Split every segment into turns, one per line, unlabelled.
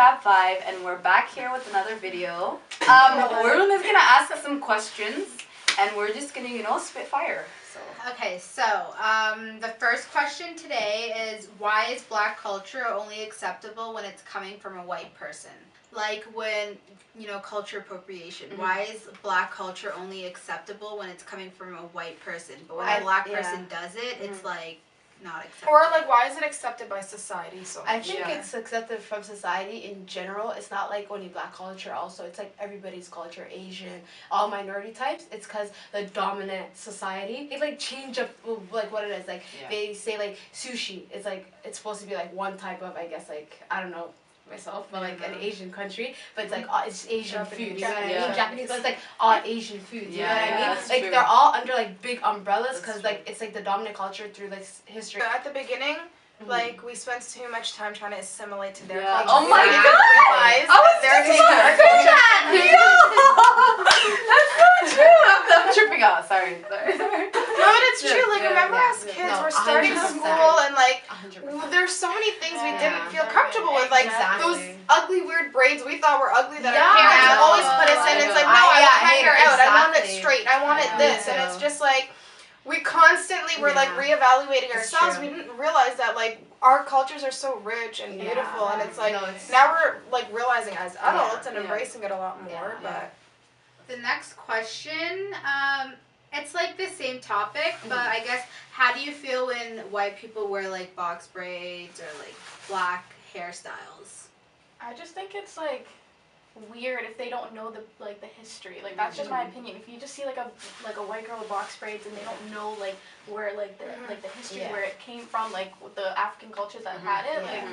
Fab Five, and we're back here with another video. We're just gonna ask us some questions, and we're just gonna, spit fire. So.
Okay, so the first question today is, why is Black culture only acceptable when it's coming from a white person? Like when, culture appropriation. Mm-hmm. Why is Black culture only acceptable when it's coming from a white person? But when a Black person does it, it's like not acceptable.
Or like, why is it accepted by society so much?
I think it's accepted from society in general. It's not like only Black culture also. It's like everybody's culture, Asian, all minority types. It's because the dominant society, they like change up like what it is. Like they say like sushi is like, it's supposed to be like one type of, I guess, like, I don't know myself, but like an Asian country, but it's like it's Asian
Japanese,
food, you know what I mean?
yeah.
Japanese, but it's like all Asian foods, you know what I mean?
That's
Like
true.
they're all under like big umbrellas because like it's like the dominant culture through like history.
At the beginning, like we spent too much time trying to assimilate to their culture.
Oh my
We didn't
God!
realize
I was
they're
just
taking
about
our
to say
culture.
That's so true. I'm tripping out. Sorry.
No, but it's true. Like, remember as kids,
No,
we're starting
100%.
school and like,
100%.
there's so many things we didn't feel comfortable with. Like those ugly, weird braids we thought were ugly that our parents always put us in. It's like, no, I want my hair out. I want it straight. I want it this. And it's just like, we constantly were like reevaluating ourselves. We didn't realize that like our cultures are so rich and beautiful, and it's like now we're like realizing as adults and embracing it a lot more. But
the next question, it's like the same topic, but I guess, how do you feel when white people wear like box braids or like black hairstyles?
I just think it's like weird if they don't know the history. Like that's just my opinion. If you just see like a white girl with box braids and they don't know like where like the history where it came from, like with the African cultures that had it, like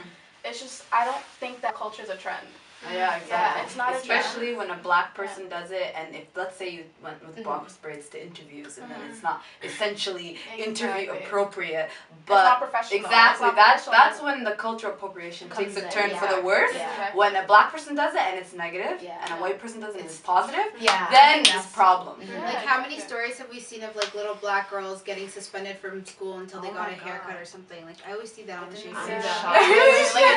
it's just, I don't think that culture is a trend.
Yeah, exactly.
Yeah, it's not
especially when a Black person does it, and if let's say you went with box braids to interviews, and then it's not essentially interview appropriate, but
it's not professional.
exactly
It's not
that's when the cultural appropriation takes a turn for the worse. When a Black person does it and it's negative, and a white person does it and it's positive, then it's a problem.
Like how many stories have we seen of like little Black girls getting suspended from school until they got a haircut or something? Like I always see that on the show.
Like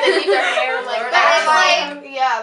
they leave their hair like that.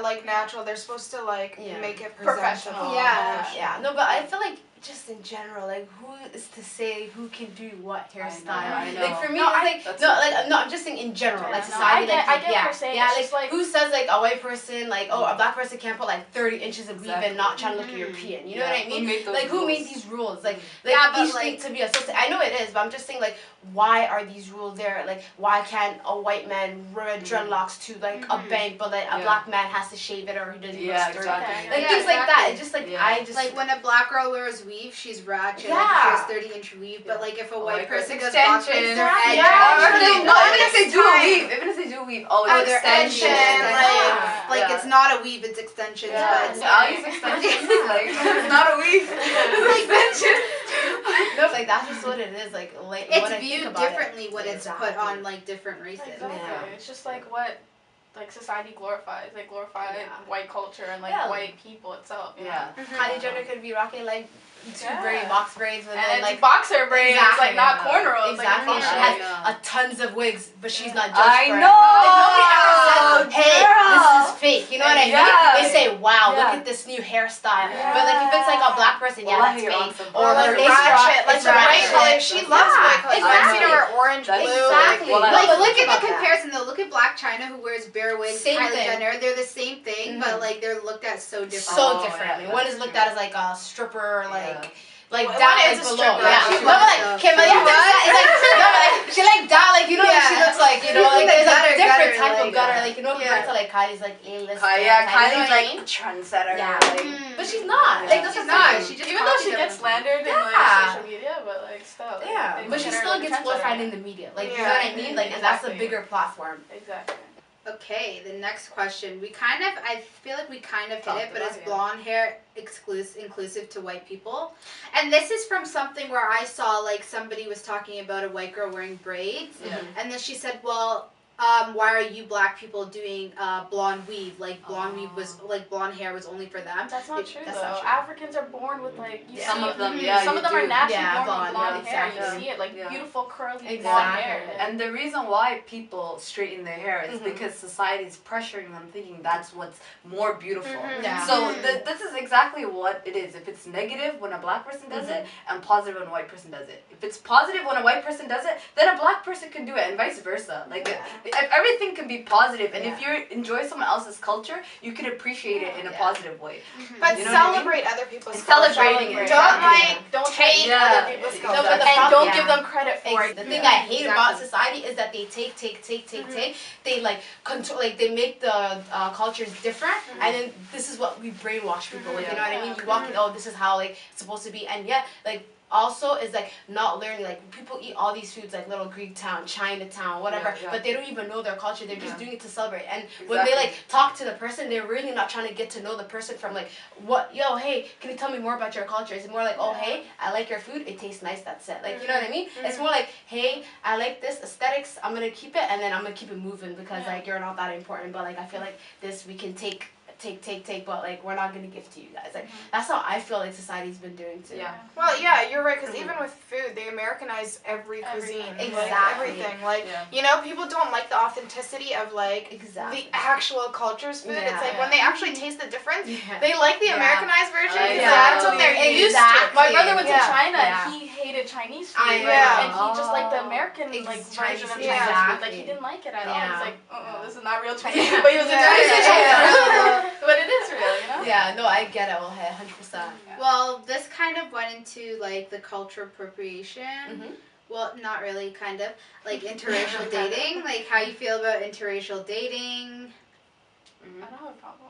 Like natural. They're supposed to like make it
Professional.
presentable.
Yeah. No, but I feel like just in general, like who is to say who can do what hairstyle?
I know.
Like for me, I'm just saying in general, like society,
I get what you're saying.
Yeah,
it's
like who says like a white person, like a Black person can't put like 30 inches of weave and not trying to look European? You know what I mean? Who made these rules? Like each thing to be associated. I know it is, but I'm just saying like why are these rules there? Like why can't a white man wear dreadlocks to like a bank, but like a Black man has to shave it or he doesn't look straight? Like things like that. It's just like I just
like when a Black girl wears weave, she's ratchet. Like she has 30-inch weave, but like if a white person does box braids, they're edgy.
Even if they do weave,
they're extension. Like it's not a weave, it's extensions. But
I'll use extensions. Like it's not a weave, it's extensions.
No, like that's just what it is. Like
it's viewed differently when it's put on like different races.
Exactly. It's just like what like society glorifies. They glorify white culture and like white people itself.
Kylie Jenner could be rocking like box braids with
and
like
boxer braids, like not cornrows.
Exactly.
Like,
she has tons of wigs, but she's not judged
I
for it.
know.
Like nobody ever says, "Hey, this is fake." You know what I mean? They say, "Wow, look at this new hairstyle." But like if it's like a Black person, that's fake.
Or like ratchet, like the white color. She loves white color. I've seen her wear orange, blue.
Exactly.
Like look at the comparison though. Look at Black China who wears bare wigs. Kylie Jenner, they're the same thing, but like they're looked at so different.
So differently. One is looked at as like a stripper, like
One
down
is
like
a
below.
stripper.
Yeah. No, like Kimberly, she like down, like you know, like she looks like like there's a different type of gutter, like compared to like Kylie's like A-list.
Kylie's like trendsetter.
Yeah. But she's not. Like
she's not. She just
even though she gets slandered in like social media, but like still.
Yeah. But she still gets glorified in the media. Like you know what I mean? Like and that's a bigger platform.
Exactly.
Okay, the next question. I feel like we kind of hit it, but is blonde hair inclusive to white people? And this is from something where I saw like somebody was talking about a white girl wearing braids, and then she said, well, why are you black people doing blonde weave? Like blonde weave was like blonde hair was only for them.
That's not true though. Africans are born with like
some of them,
some of them are naturally born with blonde hair.
Exactly.
You see it like beautiful curly blonde hair.
And the reason why people straighten their hair is because society is pressuring them, thinking that's what's more beautiful. So this is exactly what it is. If it's negative when a black person does it, and positive when a white person does it. If it's positive when a white person does it, then a black person can do it, and vice versa. Like everything can be positive, and if you enjoy someone else's culture, you can appreciate it in a positive way.
But celebrate other people's
culture. Celebrating it.
Don't take other people's culture.
And don't give them credit for it.
The thing I hate about society is that they take. They like control, like they make the cultures different, and then this is what we brainwash people with. You know what I mean? You walk in, oh, this is how like it's supposed to be, and yet like. Also is like not learning, like people eat all these foods like Little Greek Town, Chinatown, whatever, but they don't even know their culture. They're just doing it to celebrate. And when they like talk to the person, they're really not trying to get to know the person from like hey, can you tell me more about your culture? It's more like, oh hey, I like your food, it tastes nice, that's it. Like you know what I mean? It's more like, hey, I like this aesthetics, I'm gonna keep it, and then I'm gonna keep it moving because like you're not that important, but like I feel like this we can take, but like we're not gonna give to you guys. Like that's how I feel like society's been doing too.
Yeah. Well, yeah, you're right. Because even with food, they Americanize every cuisine.
Exactly.
Like, everything. Like you know, people don't like the authenticity of like the actual culture's food. It's like when they actually taste the difference, they like the Americanized version. That's what they're used to.
My brother went to China and he hated Chinese food. And he just liked the American like version of Chinese food. Like he didn't like it at all. He was like, this is not real Chinese food. But he was enjoying it. But it is real, you know?
Yeah, no, I get it, 100%.
Well, this kind of went into, like, the culture appropriation. Well, not really, kind of. Like, interracial dating. Like, how you feel about interracial dating.
I don't have a problem.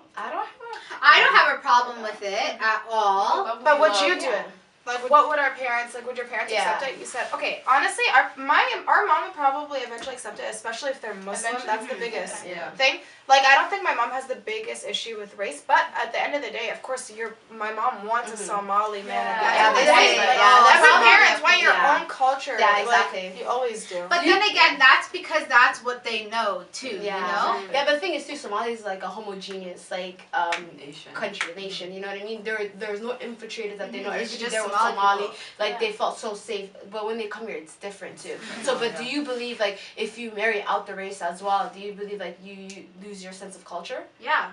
I don't have a problem with it at all.
But would you do it? Like, what would our parents, like, would your parents accept it? You said, okay, honestly, our mom would probably eventually accept it, especially if they're Muslim. That's the biggest thing. Like, I don't think my mom has the biggest issue with race, but at the end of the day, of course, my mom wants a Somali man. Every parents want your own culture.
Yeah, exactly.
Like, you always do.
But then again, that's because that's what they know, too, you know?
Yeah, but the thing is, too, Somalia is like a homogeneous, like, nation, you know what I mean? There's no infiltrators that they know. Everybody there was Somali. Like, they felt so safe. But when they come here, it's different, too. So, but do you believe, like, if you marry out the race as well, do you believe, like, you lose your sense of culture?
Yeah.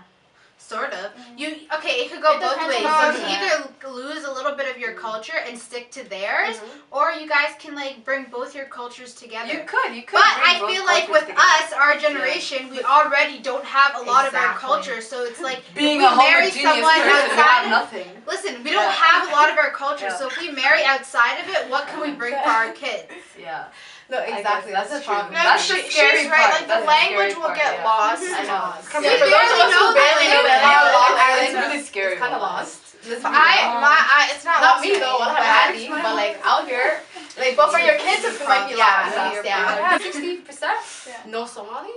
Sort of. It could go both ways. You can either lose a little bit of your culture and stick to theirs, or you guys can like bring both your cultures together.
You could.
But I feel like with us, our generation, we already don't have a lot of our culture, so it's like
being
if we
a
marry someone outside
nothing.
Listen, we don't have a lot of our culture, so if we marry outside of it, what can we bring for our kids?
Yeah.
No, exactly. That's the problem.
No, she's right. Like, the language will get lost.
I know.
For those of us who barely know
it's really scary.
It's kind of lost.
It's not
Not me though. I'm happy, but like out here, like, but for your kids, it might be lost. 60% no Somali,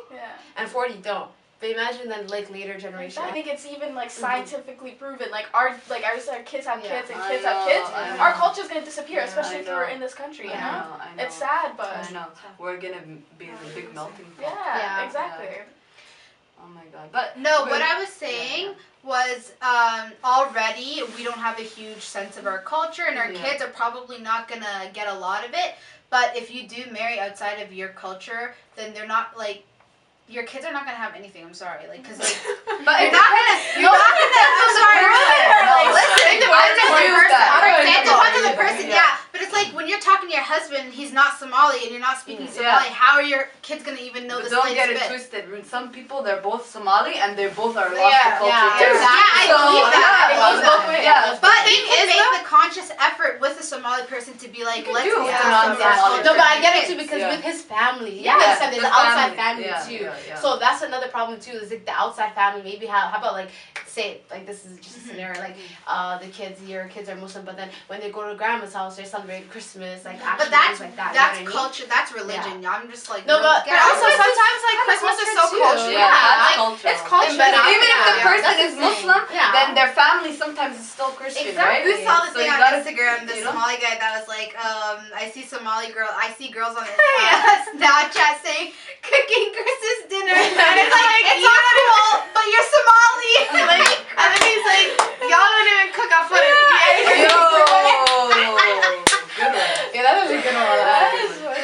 and 40 don't. But imagine then, like, later generation.
I think it's even, like, scientifically proven. Like, our kids have kids and kids have kids. Our culture's going to disappear, especially if we're in this country, you know?
I know.
It's sad, but...
I know. We're going to be the big melting pot.
Yeah, exactly.
Yeah. Oh, my God. But
no, what I was saying was already we don't have a huge sense of our culture, and our kids are probably not going to get a lot of it. But if you do marry outside of your culture, then they're not, like... Your kids are not gonna have anything. I'm sorry, like, cause like,
but
you're not gonna. I'm sorry. Listen, it depends on the person. Yeah, but it's like when you're talking to your husband, he's not Somali, and you're not speaking Somali. How are your kids gonna even know this?
Don't get it twisted. Some people, they're both Somali and they both are lost to culture too.
I believe that.
It goes both ways.
But you can make the conscious effort with a Somali person to be like, let's do it.
No, but I get it too because with his family, there's an outside family too. So that's another problem too. Is like the outside family. Maybe how about like say like this is just a scenario, like your kids are Muslim, but then when they go to grandma's house, they're celebrating Christmas, like
but that's
like that.
That's culture. That's religion. Yeah. I'm just like
no, but also sometimes like Christmas is so cultural.
Yeah, that's culture.
It's culture.
Even if the person is Muslim, then their family sometimes is still Christian, right?
We saw this thing on Instagram. The Somali guy that was like, I see girls on Snapchat saying cooking Christmas dinner, and it's like it's not cool, but you're Somali.
Like, and then he's like, y'all don't even cook up for it.
Yeah, that was a good one.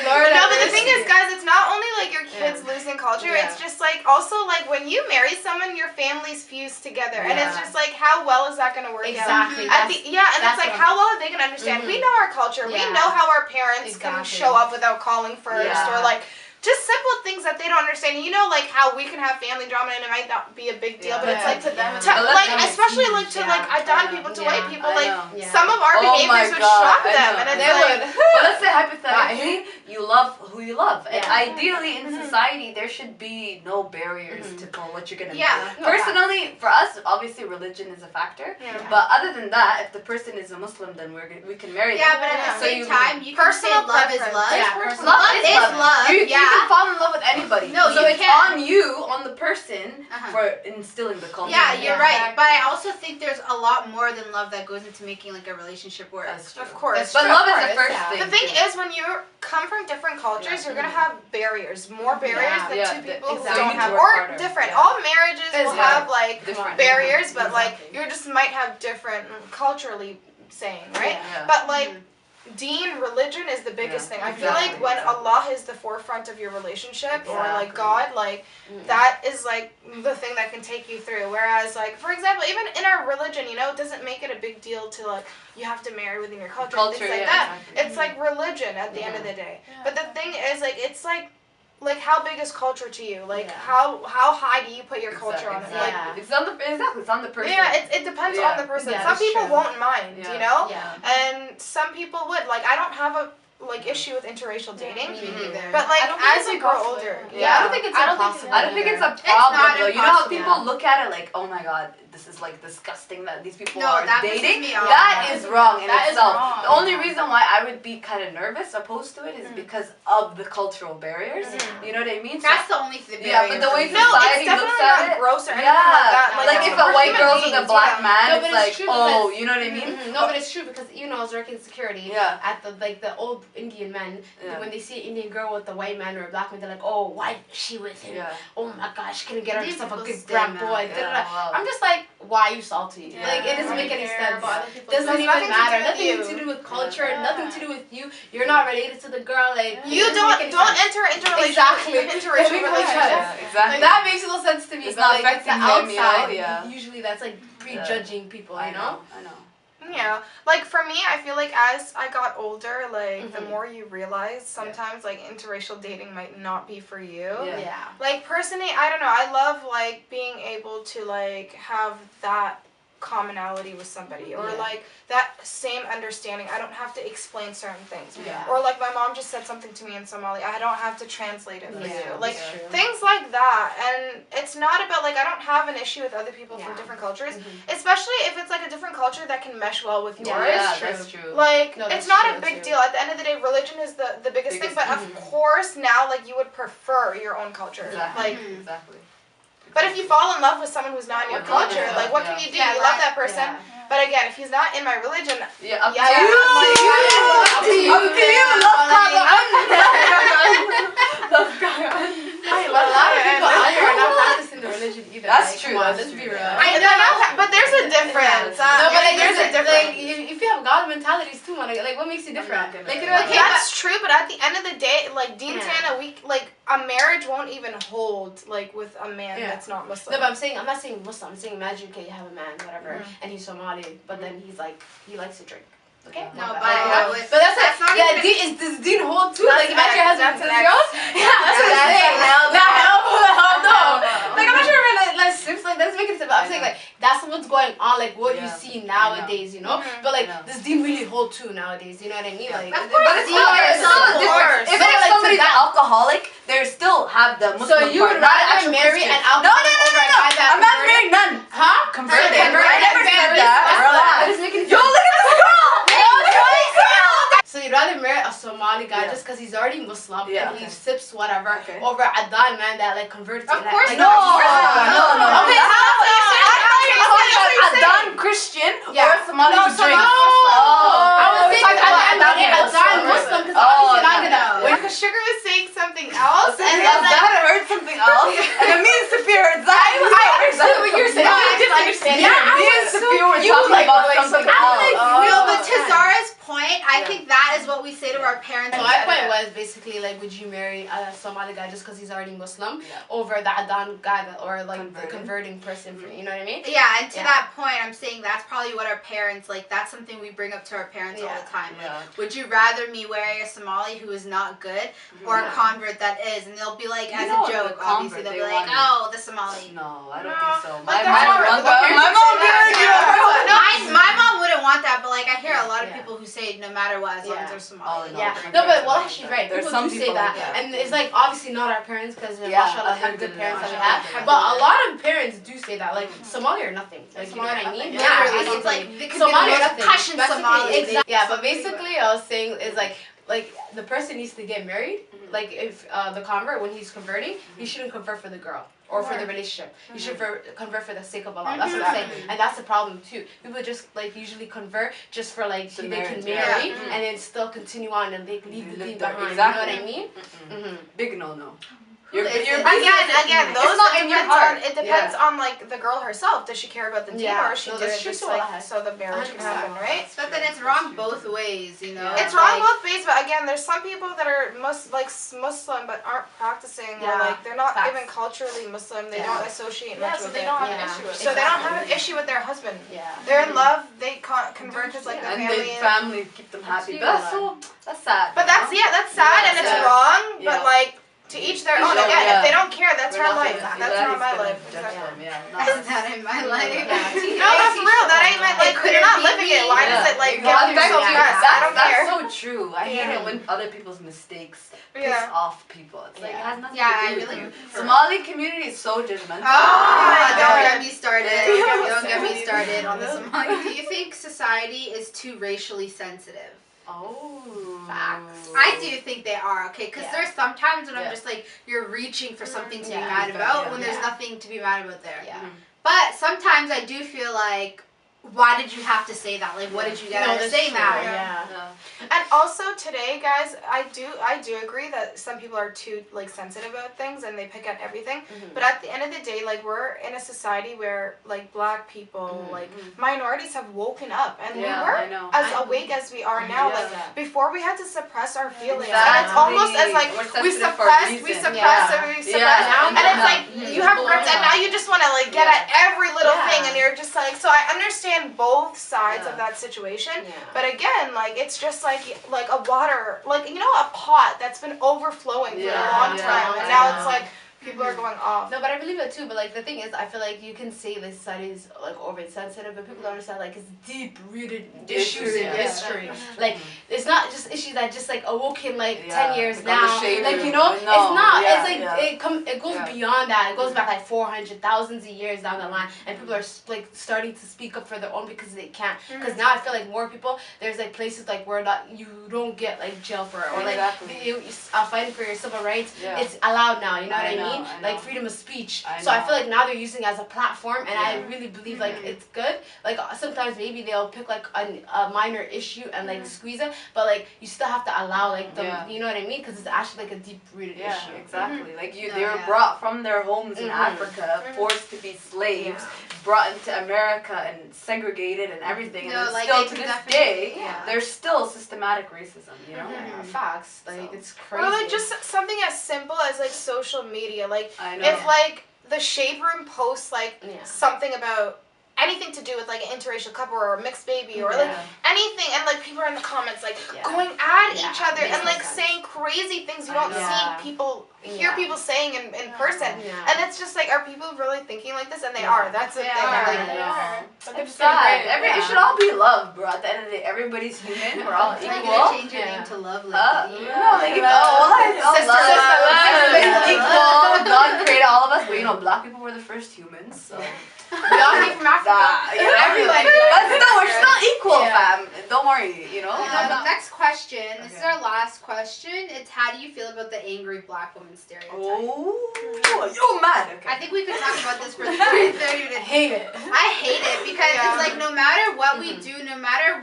No, but the thing is, guys, it's not only like your kids losing culture. Yeah. It's just like also like when you marry someone, your families fuse together, and it's just like how well is that going to work out?
Exactly.
And it's like how well are they going to understand? We know our culture. We know how our parents can show up without calling first, or like. Just simple things that they don't understand. You know, like how we can have family drama and it might not be a big deal, but it's like to them, especially like to like Adon people, to white people, like some of our behaviors would shock them, and it's like.
But let's say hypothetically, you love who you love, and ideally in society there should be no barriers to what you're gonna do. Personally, for us, obviously religion is a factor, but other than that, if the person is a Muslim, then we can marry them.
Yeah, but at the same time, you can say love is love.
Love is love. You can fall in love with anybody.
No,
so it's
can't.
on the person for instilling the culture.
Yeah, you're right. But I also think there's a lot more than love that goes into making like a relationship work.
Of course.
But love is the first thing.
The thing is, when you come from different cultures, you're gonna have barriers, more barriers than two people who don't have, or different. All marriages will have like barriers, but like you just might have different culturally saying, right? But like. Deen, religion is the biggest thing. I feel like when Allah is the forefront of your relationship or like God, like that is like the thing that can take you through. Whereas like, for example, even in our religion, you know, it doesn't make it a big deal to like, you have to marry within your culture and things like that. Exactly. It's like religion at the end of the day. But the thing is like, it's like how big is culture to you? Like how high do you put your culture on it? Like
it's on the person.
Yeah, it depends on the person. Some people won't mind, you know? And some people would. Like I don't have a issue with interracial dating. Me neither. But like as you grow older.
I don't think it's impossible. I don't think it's a problem though. You know how people look at it like, oh my god, this is like disgusting that these people are dating. That is wrong in itself. The only reason why I would be kind of nervous opposed to it is because of the cultural barriers. You know what I mean?
That's the only thing.
Yeah, but the way society looks at it,
gross or anything like that.
Like if a white girl's with a black man, it's like, oh, you know what I mean?
No, but it's true because you know I was working security at the old Indian men. When they see an Indian girl with a white man or a black man, they're like, oh, why is she with him? Oh my gosh, she couldn't get herself a good brown boy. I'm just like, why are you salty? Like it doesn't make any sense. Doesn't even matter. Nothing to do with culture. Nothing to do with you. You're not related to the girl. Like
you don't enter into a relationship. Interracial relationship.
Exactly.
That makes no sense to me.
It's not
like,
affecting
the outside.
them,
Usually that's like prejudging people. You know.
I know.
Yeah, like for me, I feel like as I got older, like the more you realize sometimes like interracial dating might not be for you.
Yeah.
Like personally, I don't know. I love like being able to like have that commonality with somebody or like that same understanding. I don't have to explain certain things. Or like my mom just said something to me in Somali. I don't have to translate it for you. Like things like that. And it's not about like I don't have an issue with other people from different cultures, especially if it's like a different culture that can mesh well with yours.
Yeah, that's true.
Like it's not a big deal. At the end of the day, religion is the biggest thing. But of course, now like you would prefer your own culture. Like
exactly.
But if you fall in love with someone who's not in your culture, like what can you do? You love that person. But again, if he's not in my religion,
up to you. Up to you.
A lot of people are not practicing the religion either.
That's true.
Let's be real.
I know, but there's a difference.
No, but like, there's a difference. Like, if you have God mentalities too, man, like what makes you different?
Like, that's true, but at the end of the day, like Dean Tana, a marriage won't even hold like with a man that's not Muslim.
No, but I'm not saying Muslim. I'm saying imagine you have a man, whatever, and he's Somali, but then he's like he likes to drink. Okay.
No, but
that's not. Yeah, does Dean hold too? Like imagine your husband to the girls. Yeah, that's what I'm saying. Hell no. Like I'm not sure if like sips like that's making sense. But I'm saying like that's what's going on, like what you see nowadays, you know. But like does Dean really hold too nowadays? You know what I mean? Like,
of course,
but it's still different. If somebody's alcoholic, they still have the Muslim.
So you would rather marry an alcoholic over a guy that
I'm not marrying none.
Huh?
Confirm. converted. I never said that. Relax.
Yo,
look at this girl!
So you'd rather marry a Somali guy just because he's already Muslim and he sips whatever over Adan man that like converts.
Of course
No.
Okay,
Adan Christian or Somali who drinks.
I was thinking Adan Muslim because obviously not gonna.
Because Sugar was saying something else,
And I heard something else, and it means superior. I understood what you're saying.
I didn't understand.
Me and Sophia were talking about something else.
No, but to Zara's point, I think that is what we say to our parents.
So my point was basically like, would you marry a Somali guy just because he's already Muslim over the Adan guy or like the converting person? For, you know what I mean?
Yeah, and to that point, I'm saying that's probably what our parents like. That's something we bring up to our parents all the time. Like, would you rather me marry a Somali who is not good or a convert that is? And they'll be like, as a joke, obviously, they'll be like, oh, the Somali.
No, I don't think so.
Like,
My
mom wouldn't want that, but like I hear a lot of people who say no matter what, as long as they're Somali.
No, but well, she's right.
There's
People
some
do
people
say that,
like
and it's like obviously not our parents because mashallah, they're good parents that we have.
Alhamdulillah.
But a lot of parents do say that, like Somali or nothing. Like you know what I mean?
Yeah, it's like they could
Somali
be
or
the
nothing.
passion Somali.
Exactly. Yeah, but basically, I was saying is like the person needs to get married. Like if the convert when he's converting, he shouldn't convert for the girl. Or for the relationship. You should convert for the sake of Allah. That's what I'm saying. And that's the problem too. People just like usually convert just for like so they can marry and then still continue on and they leave the thing behind.
Exactly.
You know what I mean?
Big no.
Again, those it depends on like the girl herself. Does she care about the deen or is she doing it just like so the marriage can happen, right?
But then it's wrong both ways, you know.
It's wrong both ways, but again, there's some people that are Muslim but aren't practicing or like they're not even culturally Muslim. They don't associate much with it.
So they don't have an issue with it.
So they don't have an issue with their husband.
Yeah.
They're in love. They convert because like their
and
family.
their family keep them happy. That's sad.
But that's sad and it's wrong. But like. To each their own. Again, if they don't care, that's her life. That's not my life.
That's not in my life.
No, that's real. That ain't my life. You're not living it. Why does it like get you so stressed? I don't care.
That's so true. I hate it when other people's mistakes piss off people. It's like it has nothing to do with you. Somali community is so judgmental.
Don't get me started. Don't get me started on the Somali. Do you think society is too racially sensitive?
Facts.
I do think they are, okay? Because there's sometimes when I'm just like, you're reaching for something to be mad about when there's nothing to be mad about there.
Yeah.
But sometimes I do feel like, why did you have to say that? Like, what did you get out of saying that?
And also today, guys, I do agree that some people are too like sensitive about things and they pick at everything. But at the end of the day, like we're in a society where like Black people, like minorities have woken up and we weren't as awake as we are now. Like before, we had to suppress our feelings, and it's almost as like we suppress, and it's like you have ripped, and now you just want to like get at every little thing, and you're just like. So I understand both sides of that situation, but again, like it's just like a water, like you know, a pot that's been overflowing for a long time, and now it's like people are going off.
No, but I believe it too. But like the thing is, I feel like you can say the society is like oversensitive, but people don't understand like it's deep-rooted issues in history. Like it's not just issues that just like awoken like 10 years now. Like you know, it's not. It's like it goes beyond that. It goes back like 400 thousands of years down the line, and people are like starting to speak up for their own because they can't. Because now I feel like more people. There's like places like where you don't get like jail for it, or like you fighting for your civil rights. It's allowed now. You know what I mean? Like freedom of speech. So I feel like now they're using it as a platform, and I really believe like it's good. Like sometimes maybe they'll pick like a minor issue and like squeeze it, but like you still have to allow like the you know what I mean? Because it's actually like a deep rooted issue.
Exactly. Like they were brought from their homes in Africa, forced to be slaves, brought into America and segregated and everything, and like still to this day, there's still systematic racism. You know,
facts. Like it's crazy.
Or like just something as simple as like social media. Like if like the Shade Room posts like something about anything to do with like an interracial couple or a mixed baby or like anything, and like people are in the comments like going at each other and like saying crazy things you don't see people hear people saying in person, and it's just like, are people really thinking like this? And they are. That's the thing.
It's sad. It should all be love, bro. At the end of the day, everybody's human. We're all equal.
You're gonna change your name to Love Like
Everybody's equal. God created all of us, but Black people were the first humans, so.
We all came from Africa.
Everybody. But still, we're still equal, fam. Don't worry,
Next question. This is our last question. It's how do you feel about the angry black woman stereotype?
Oh, you're mad. Okay.
I think we could talk about this for 30 minutes.
I hate it.
I hate it because it's like no matter what we do, no matter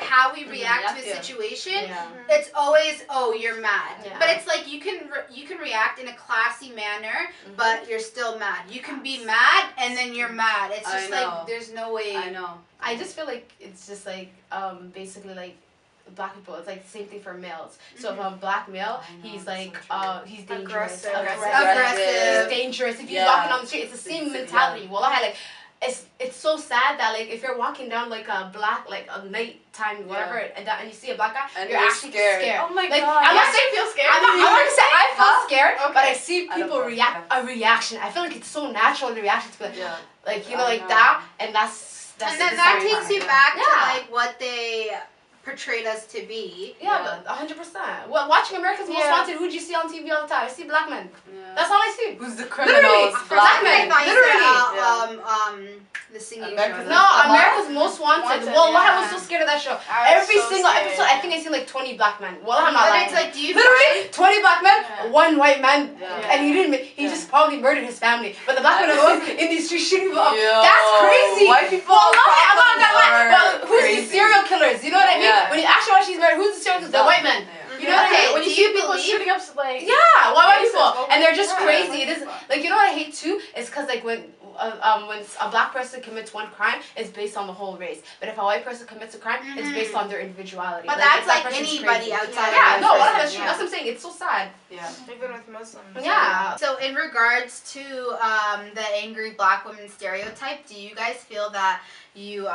how we react to a situation, it's always, oh, you're mad.
Yeah.
But it's like you can react in a classy manner, but you're still mad. You can be mad and then you're mad. It's just like there's no way.
I know.
I just feel like it's just like basically like black people. It's like the same thing for males. So if I'm a black male, he's like he's dangerous,
aggressive.
He's dangerous. If you're walking on the street, it's the same mentality. Well, I like. It's so sad that like if you're walking down like a black like a nighttime whatever and you see a black guy and you're actually scared.
Oh my
god!
I'm not saying feel scared.
I'm not saying I feel scared, but I see people react a reaction. I feel like it's so natural in the reaction to be like like that, and that's
and then that takes you back to like what they portrayed us to be.
But 100%. Well, watching America's Most Wanted, who'd you see on TV all the time? I see black men. That's all I see.
Who's the criminals?
Black men.
The singing
America's
show.
No, America's Most Wanted. Well, I was so scared of that show. Every single episode, I think I seen like 20 black men. Well, I'm not lying.
It's like, do you
literally 20 black men, one white man, and he just probably murdered his family. But the black men are the ones in these streets shooting people up. That's crazy.
White people.
Well, I'm not gonna lie. But who's these serial killers? You know what I mean? When you actually watch these murder, who's the serial killers? The white men. You know what I mean?
When you see people shooting up like
white people, and they're just crazy. It is like what I hate too is because like when a black person commits one crime, it's based on the whole race. But if a white person commits a crime, it's based on their individuality.
But that's like anybody outside.
That's true. That's what I'm saying. It's so sad.
Yeah. Even with Muslims.
Yeah. So in regards to the angry black woman stereotype, do you guys feel that you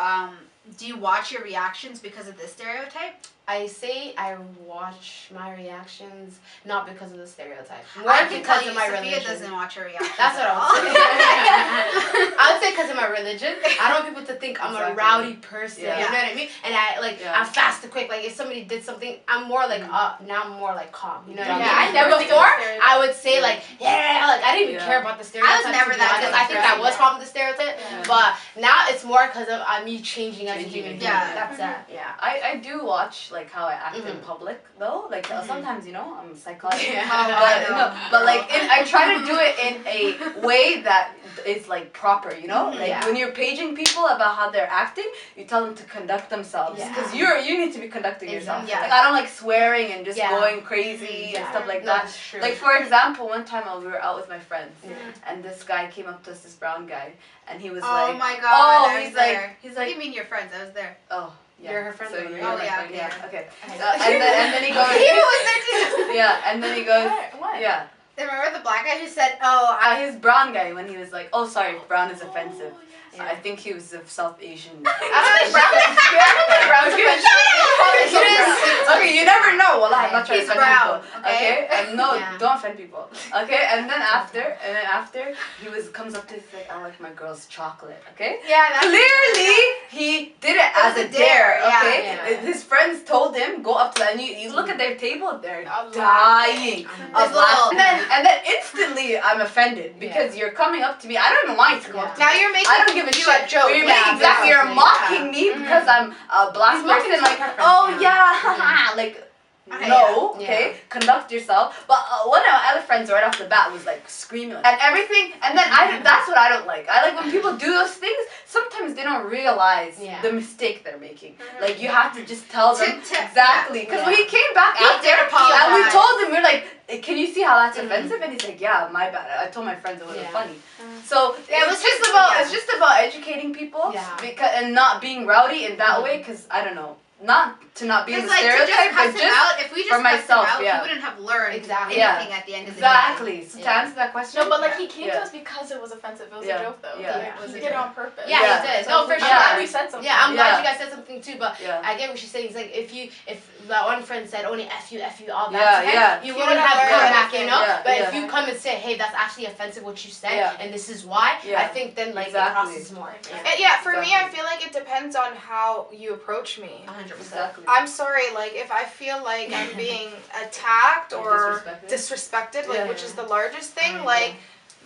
do you watch your reactions because of this stereotype?
I say I watch my reactions not because of the stereotype.
More because of my religion. Sophia doesn't watch her reactions.
That's what I would say. I would say because of my religion. I don't want people to think I'm a rowdy person. You know what I mean? And I'm fast and quick. Like if somebody did something, I'm more like now I'm more like calm. You know what I mean?
I never
before I would say like like I didn't even care about the stereotype.
I was never that.
Because I think that was probably the stereotype. But now it's more because of me changing as a human being.
Yeah,
that's it. Yeah.
I do watch like how I act in public though. Like sometimes I'm psychotic. But like I try to do it in a way that is like proper. Like when you're paging people about how they're acting, you tell them to conduct themselves because you need to be conducting yourself. Like I don't like swearing and just going crazy and stuff like that.
True.
Like for example, one time we were out with my friends and this guy came up to us, this brown guy, and he was like,
"Oh my god!"
he's like,
"What do you mean your friends? I was there."
Oh. Yeah.
You're her friend.
So
you're
okay. And then he goes.
He was there too.
Yeah, and then he goes.
What?
Yeah.
Remember the black guy who said,
his brown guy when he was like, oh sorry, brown is offensive. I think he was of South Asian.
I don't think brown is good. Brown's good.
Okay, you never know. Well, I'm not trying
He's
to offend
brown,
people. Okay, and don't offend people. Okay, and then after he comes up to us like, I like my girl's chocolate. Okay.
Yeah.
Clearly, he did it as a dare. Okay.
Yeah.
His friends told him go up to that, and you look at their table, they're dying of laughter. And then instantly I'm offended because you're coming up to me. I don't even want you to come up to me.
Now you're making
I don't give a shit.
Joke.
Exactly. You're mocking me because I'm a black person. Like, oh yeah, like. No, okay, conduct yourself. But one of my other friends right off the bat was like screaming and everything, and then that's what I don't like. I like when people do those things. Sometimes they don't realize the mistake they're making. Like you have to just tell them exactly. Because when he came back after, and we told him, we're like, can you see how that's offensive? And he's like, yeah, my bad. I told my friends it wasn't funny. So it's just about educating people and not being rowdy in that way. Because I don't know. Not be in the stereotype, but just
if we just
for myself,
he wouldn't have learned anything at the end of the day.
Exactly. So to answer that question,
no, but like he came to us because it was offensive. It was a joke though. He did it on purpose.
Yeah, he did.
So
no, for sure.
I'm glad we said something.
Yeah, I'm glad you guys said something too. But I get what she's saying. It's like if that one friend said only f you, all that, you wouldn't have come back, But if you come and say, hey, that's actually offensive what you said, and this is why, I think then like it crosses more.
For me, I feel like it depends on how you approach me.
100%.
I'm sorry, like if I feel like I'm being attacked or disrespected, like which is the largest thing, like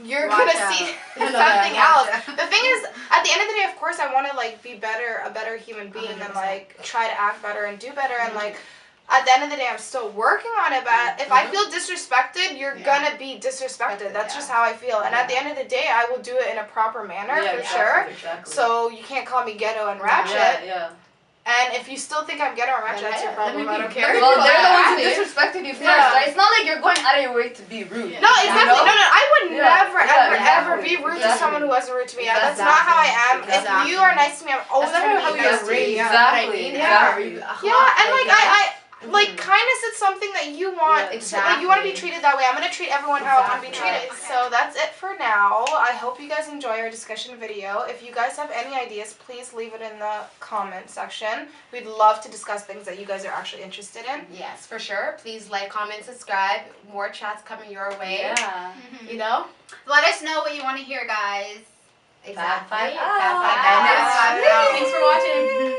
you're gonna see something else. The thing is, at the end of the day, of course, I want to like be a better human being, 100%. And like try to act better and do better, and like at the end of the day, I'm still working on it. But if I feel disrespected, you're gonna be disrespected. That's just how I feel. And at the end of the day, I will do it in a proper manner for sure. Exactly. So you can't call me ghetto and ratchet. Yeah. And if you still think I'm ghetto or ratchet, that's your problem. I don't care.
Well, they're the ones who disrespected you first. Right? It's not like you're going out of your way to be rude.
No, exactly. No. I would never be rude to someone who wasn't rude to me. That's not how I am. If you are nice to me, I'm always going to be nice to you.
Exactly.
Yeah, and like like kindness is something that you want. Like you want to be treated that way. I'm gonna treat everyone how I want to be treated. So that's it for now. I hope you guys enjoy our discussion video. If you guys have any ideas, please leave it in the comment section. We'd love to discuss things that you guys are actually interested in.
Yes, for sure. Please like, comment, subscribe. More chats coming your way.
Yeah.
You know.
Let us know what you want to hear, guys.
Exactly.
Thanks for watching.